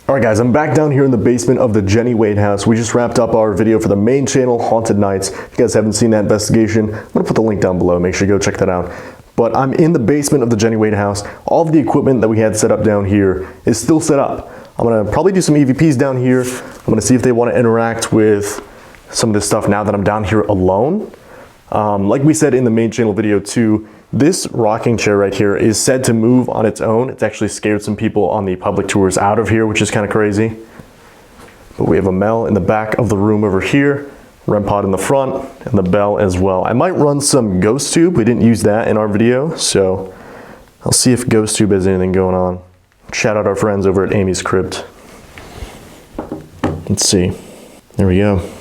Alright guys, I'm back down here in the basement of the Jennie Wade house. We just wrapped up our video for the main channel, Haunted Nights. If you guys haven't seen that investigation, I'm going to put the link down below. Make sure you go check that out. But I'm in the basement of the Jennie Wade house. All of the equipment that we had set up down here is still set up. I'm going to probably do some EVPs down here. I'm going to see if they want to interact with some of this stuff now that I'm down here alone. Like we said in the main channel video too, this rocking chair right here is said to move on its own. It's actually scared some people on the public tours out of here, which is kind of crazy. But we have a Mel in the back of the room over here, REM pod in the front, and the bell as well. I might run some ghost tube. We didn't use that in our video, so I'll see if ghost tube has anything going on. Shout out our friends over at Amy's Crypt. Let's see. There we go.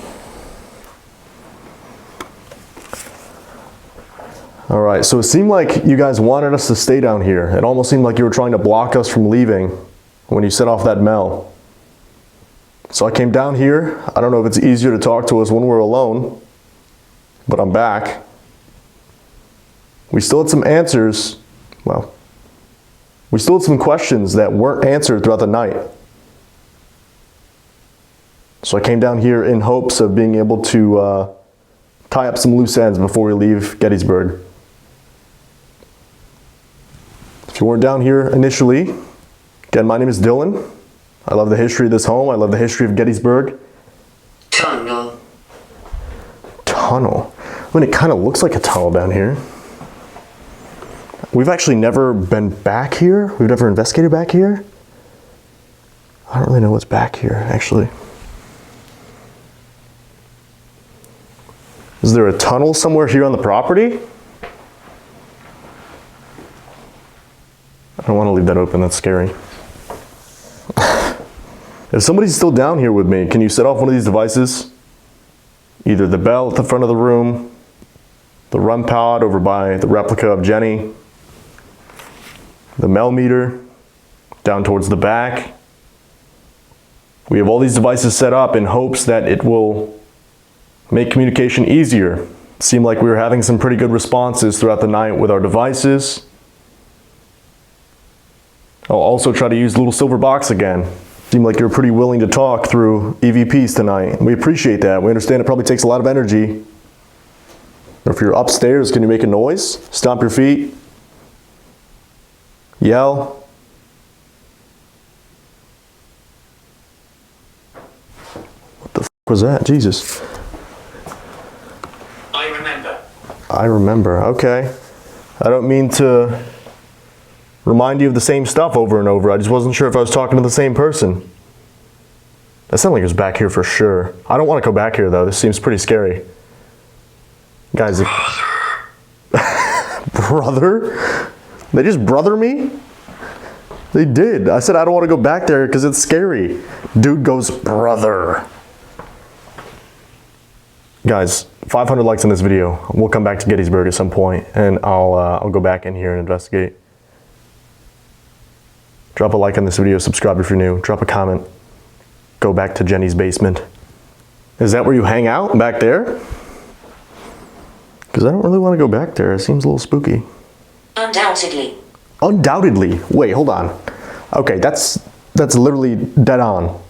All right, so it seemed like you guys wanted us to stay down here. It almost seemed like you were trying to block us from leaving when you set off that Mel. So I came down here. I don't know if it's easier to talk to us when we're alone, but I'm back. We still had some answers. Well, we still had some questions that weren't answered throughout the night. So I came down here in hopes of being able to tie up some loose ends before we leave Gettysburg. If you weren't down here initially, again, my name is Dylan. I love the history of this home. I love the history of Gettysburg. Tunnel. Tunnel. I mean, it kind of looks like a tunnel down here. We've actually never been back here. We've never investigated back here. I don't really know what's back here, actually. Is there a tunnel somewhere here on the property? I don't want to leave that open, that's scary. If somebody's still down here with me, can you set off one of these devices? Either the bell at the front of the room, the REM pod over by the replica of Jennie, the Mel meter down towards the back. We have all these devices set up in hopes that it will make communication easier. It seemed like we were having some pretty good responses throughout the night with our devices. I'll also try to use the little silver box again. Seemed like you're pretty willing to talk through EVPs tonight. We appreciate that. We understand it probably takes a lot of energy. Or if you're upstairs, can you make a noise? Stomp your feet? Yell? What the f was that? Jesus. I remember. I remember, okay. I don't mean to remind you of the same stuff over and over. I just wasn't sure if I was talking to the same person. That sounded like it was back here for sure. I don't want to go back here though. This seems pretty scary. Guys, brother? They just brother me? They did. I said I don't want to go back there because it's scary. Dude goes, brother. Guys, 500 likes on this video. We'll come back to Gettysburg at some point and I'll go back in here and investigate. Drop a like on this video, subscribe if you're new, drop a comment. Go back to Jennie's basement. Is that where you hang out, back there? Because I don't really want to go back there. It seems a little spooky. Undoubtedly. Undoubtedly. Wait, hold on. Okay, that's literally dead on.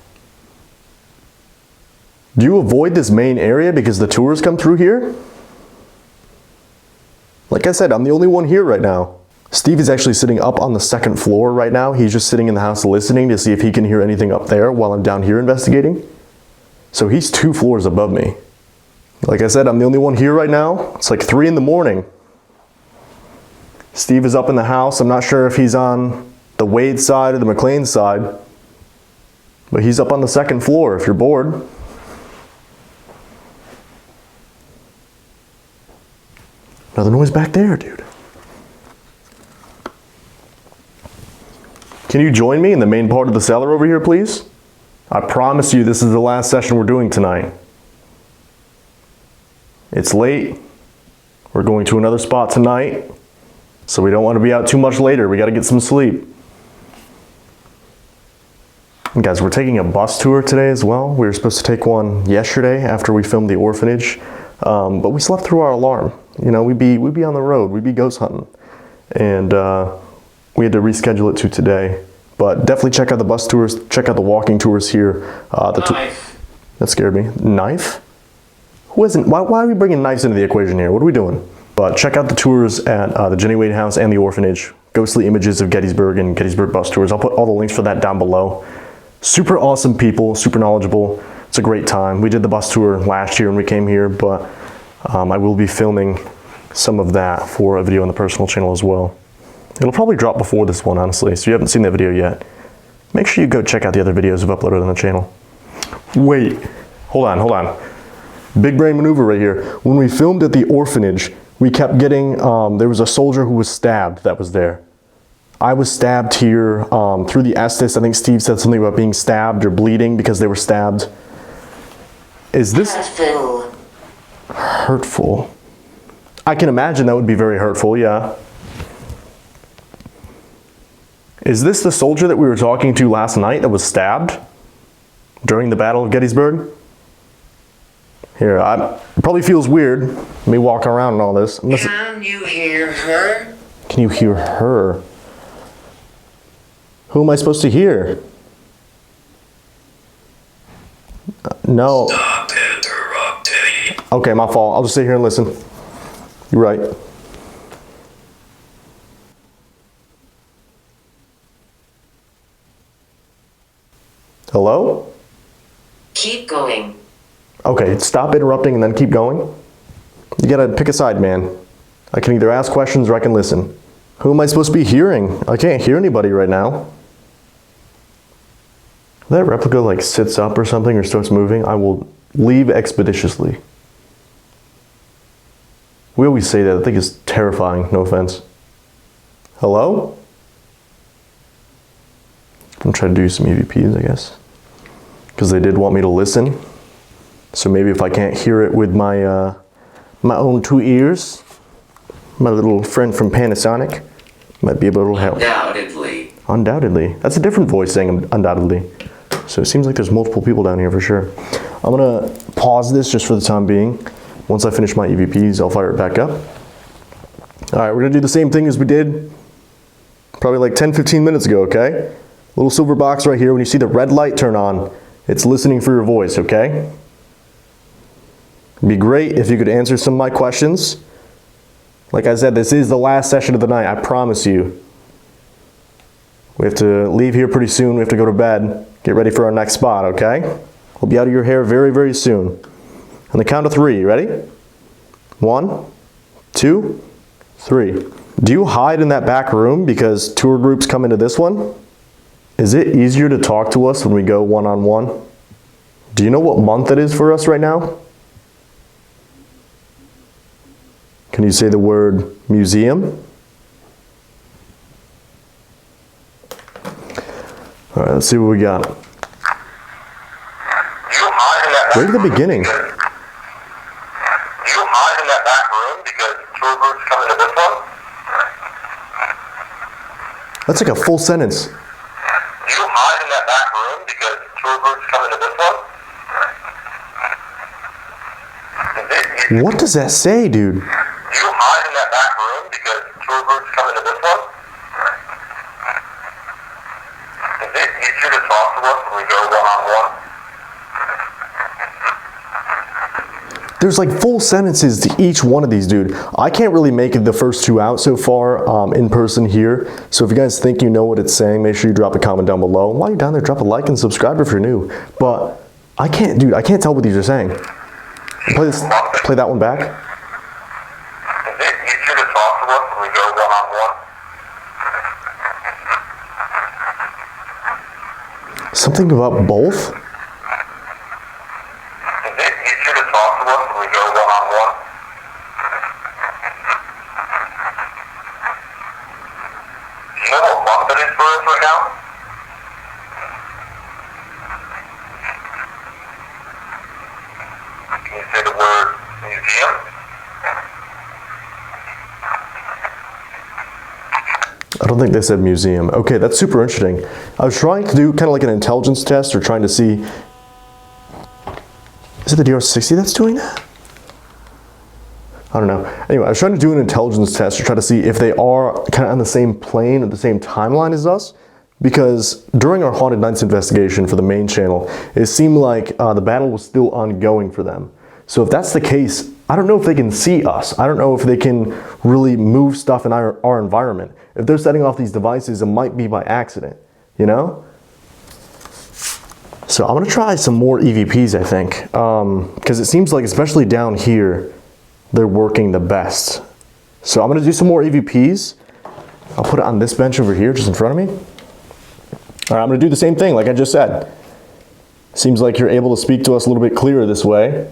Do you avoid this main area because the tours come through here? Like I said, I'm the only one here right now. Steve is actually sitting up on the second floor right now. He's just sitting in the house listening to see if he can hear anything up there while I'm down here investigating. So he's 2 floors above me. Like I said, I'm the only one here right now. It's like 3 in the morning. Steve is up in the house. I'm not sure if he's on the Wade side or the McLean side, but he's up on the second floor if you're bored. Another noise back there, dude. Can you join me in the main part of the cellar over here, please? I promise you this is the last session we're doing tonight. It's late. We're going to another spot tonight, so we don't want to be out too much later. We got to get some sleep. And guys, we're taking a bus tour today as well. We were supposed to take one yesterday after we filmed the orphanage, but we slept through our alarm. You know, we'd be on the road. We'd be ghost hunting. And we had to reschedule it to today. But definitely check out the bus tours, check out the walking tours here. Knife. That scared me. Knife? Who isn't? Why are we bringing knives into the equation here? What are we doing? But check out the tours at the Jennie Wade House and the orphanage. Ghostly images of Gettysburg and Gettysburg bus tours. I'll put all the links for that down below. Super awesome people, super knowledgeable. It's a great time. We did the bus tour last year when we came here, but I will be filming some of that for a video on the personal channel as well. It'll probably drop before this one, honestly, so if you haven't seen that video yet, make sure you go check out the other videos I've uploaded on the channel. Wait, hold on. Big brain maneuver right here. When we filmed at the orphanage, we kept getting, there was a soldier who was stabbed that was there. I was stabbed here through the Estes. I think Steve said something about being stabbed or bleeding because they were stabbed. Is this Hurtful. hurtful? I can imagine that would be very hurtful, yeah. Is this the soldier that we were talking to last night that was stabbed during the Battle of Gettysburg? Here, it probably feels weird, me walking around and all this. Can you hear her? Can you hear her? Who am I supposed to hear? No. Stop interrupting. Okay, my fault. I'll just sit here and listen. You're right. Hello? Keep going. Okay, stop interrupting and then keep going. You gotta pick a side, man. I can either ask questions or I can listen. Who am I supposed to be hearing? I can't hear anybody right now. If that replica like sits up or something or starts moving, I will leave expeditiously. We always say that. I think it's terrifying, no offense. Hello? I'm gonna try to do some EVPs, I guess. Because they did want me to listen. So maybe if I can't hear it with my my own two ears, my little friend from Panasonic might be able to help. Undoubtedly. Undoubtedly. That's a different voice saying undoubtedly. So it seems like there's multiple people down here for sure. I'm gonna pause this just for the time being. Once I finish my EVPs, I'll fire it back up. All right, we're gonna do the same thing as we did probably like 10-15 minutes ago, okay? Little silver box right here. When you see the red light turn on, it's listening for your voice, okay? It'd be great if you could answer some of my questions. Like I said, this is the last session of the night, I promise you. We have to leave here pretty soon. We have to go to bed, get ready for our next spot, okay? We'll be out of your hair very, very soon. On the count of 3, ready? 1, 2, 3. Do you hide in that back room because tour groups come into this one? Is it easier to talk to us when we go one-on-one? Do you know what month it is for us right now? Can you say the word museum? All right, let's see what we got. Right at the beginning. You hide in that back room because tour groups come into this one? That's like a full sentence. You hide in that back room because tour groups come into this one? What does that say, dude? You hide in that back room because tour groups come into this one? Is it easier to talk to us when we go one-on-one? There's like full sentences to each one of these, dude. I can't really make the first 2 out so far in person here. So if you guys think you know what it's saying, make sure you drop a comment down below. While you're down there, drop a like and subscribe if you're new. But I can't, dude, I can't tell what these are saying. Play that one back. Is it easier to talk to us when we go one-on-one? Something about both? I don't think they said museum. Okay, that's super interesting. I was trying to do kind of like an intelligence test or trying to see, is it the DR60 that's doing that? I don't know. Anyway, I was trying to do an intelligence test to try to see if they are kind of on the same plane or the same timeline as us, Because during our Haunted Nights investigation for the main channel, it seemed like the battle was still ongoing for them. So if that's the case, I don't know if they can see us. I don't know if they can really move stuff in our environment. If they're setting off these devices, it might be by accident, you know? So I'm gonna try some more EVPs, I think. Because it seems like, especially down here, they're working the best. So I'm gonna do some more EVPs. I'll put it on this bench over here, just in front of me. All right, I'm gonna do the same thing, like I just said. Seems like you're able to speak to us a little bit clearer this way.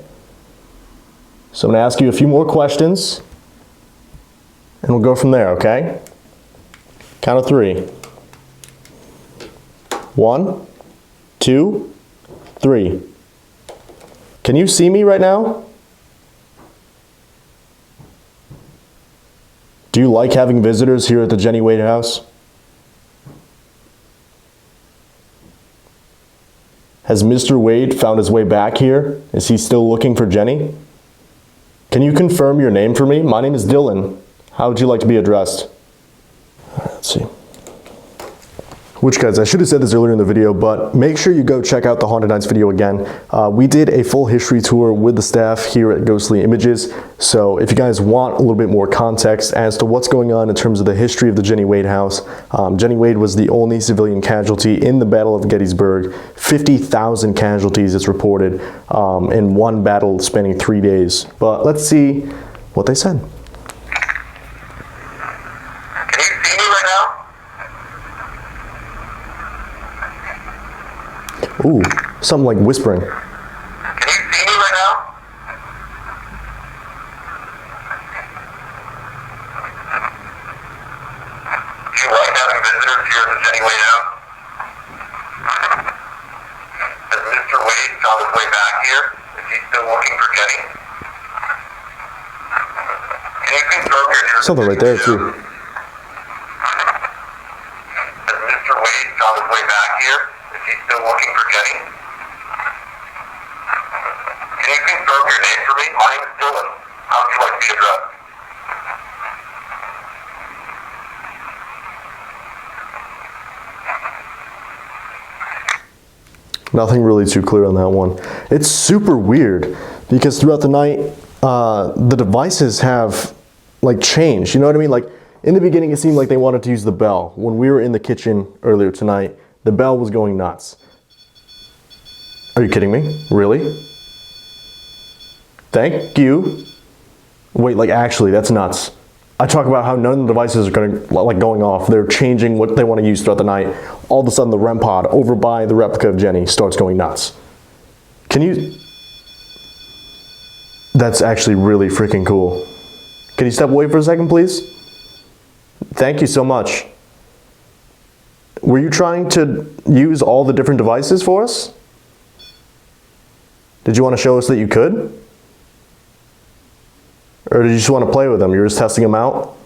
So I'm gonna ask you a few more questions, and we'll go from there, okay? Count of 3. 1, 2, 3. Can you see me right now? Do you like having visitors here at the Jennie Wade House? Has Mr. Wade found his way back here? Is he still looking for Jennie? Can you confirm your name for me? My name is Dylan. How would you like to be addressed? All right, let's see. Which, guys, I should have said this earlier in the video, but make sure you go check out the Haunted Nights video again. We did a full history tour with the staff here at Ghostly Images. So if you guys want a little bit more context as to what's going on in terms of the history of the Jennie Wade House, Jennie Wade was the only civilian casualty in the Battle of Gettysburg. 50,000 casualties, it's reported, in one battle spanning 3 days. But let's see what they said. Can you see me right now? Ooh, something like whispering. Can you see me right now? Do you like having visitors here at the Jennie Wade House? Has Mr. Wade found his way back here? Is he still looking for Jennie? Can you confirm you're here? Something right there, too. Has Mr. Wade found his way back here? Is he still looking for Jennie? Can you confirm your name for me? My name is Dylan. How would you like to be addressed? Nothing really too clear on that one. It's super weird because throughout the night, the devices have like changed. You know what I mean? Like in the beginning, it seemed like they wanted to use the bell. When we were in the kitchen earlier tonight, the bell was going nuts. Are you kidding me? Really? Thank you. Wait, like actually, that's nuts. I talk about how none of the devices are going off. They're changing what they want to use throughout the night. All of a sudden, the REM pod over by the replica of Jennie starts going nuts. Can you? That's actually really freaking cool. Can you step away for a second, please? Thank you so much. Were you trying to use all the different devices for us? Did you want to show us that you could? Or did you just want to play with them? You're just testing them out?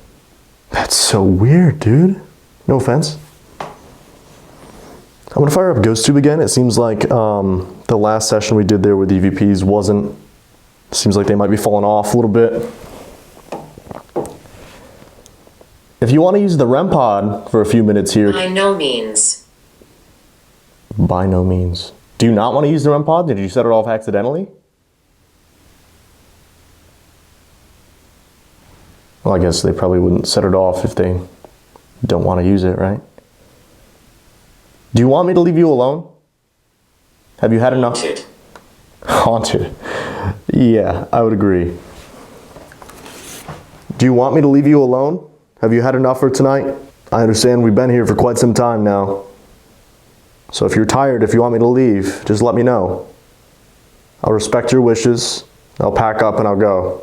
That's so weird, dude. No offense. I'm going to fire up GhostTube again. It seems like the last session we did there with EVPs wasn't... Seems like they might be falling off a little bit. If you want to use the REM pod for a few minutes here... By no means. By no means. Do you not want to use the REM pod? Did you set it off accidentally? Well, I guess they probably wouldn't set it off if they don't want to use it, right? Do you want me to leave you alone? Have you had enough? Haunted. Haunted. Yeah, I would agree. Do you want me to leave you alone? Have you had enough for tonight? I understand we've been here for quite some time now. So if you're tired, if you want me to leave, just let me know. I'll respect your wishes. I'll pack up and I'll go.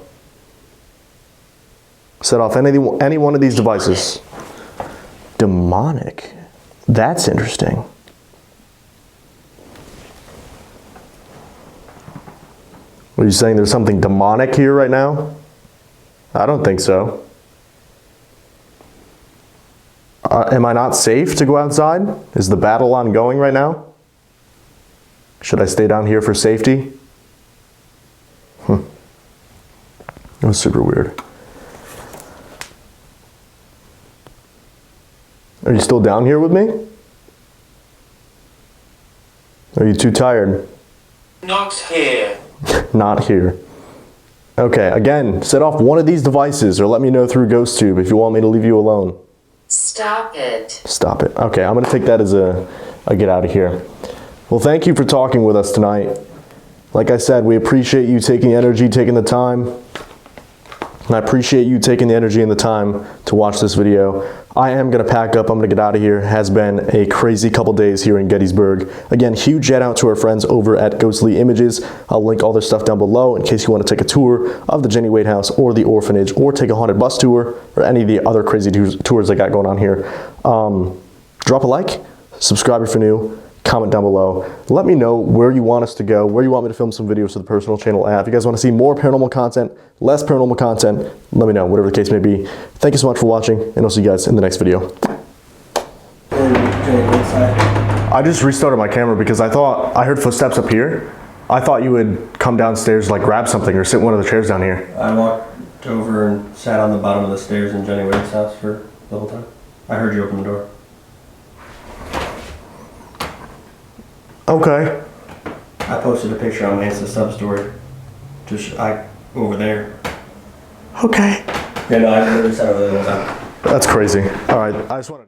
Set off any one of these devices. Demonic. That's interesting. Are you saying there's something demonic here right now? I don't think so. Am I not safe to go outside? Is the battle ongoing right now? Should I stay down here for safety? That was super weird. Are you still down here with me? Are you too tired? Not here. Not here. Okay, again, set off one of these devices or let me know through GhostTube if you want me to leave you alone. Stop it. Stop it. Okay, I'm gonna take that as a get out of here. Well, thank you for talking with us tonight. Like I said, we appreciate you taking the energy, taking the time. And I appreciate you taking the energy and the time to watch this video. I am gonna pack up, I'm gonna get out of here. Has been a crazy couple days here in Gettysburg. Again, huge shout out to our friends over at Ghostly Images. I'll link all their stuff down below in case you wanna take a tour of the Jennie Wade House or the orphanage or take a haunted bus tour or any of the other crazy tours I got going on here. Drop a like, subscribe if you're new, comment down below. Let me know where you want us to go, where you want me to film some videos for the personal channel at. If you guys want to see more paranormal content, less paranormal content, let me know, whatever the case may be. Thank you so much for watching, and I'll see you guys in the next video. I just restarted my camera because I thought I heard footsteps up here. I thought you would come downstairs, like grab something or sit in one of the chairs down here. I walked over and sat on the bottom of the stairs in Jennie Wade's house for the whole time. I heard you open the door. Okay. I posted a picture on my Insta sub story. Over there. Okay. Yeah, no, I literally sat over there the whole time. That's crazy. All right, I just want to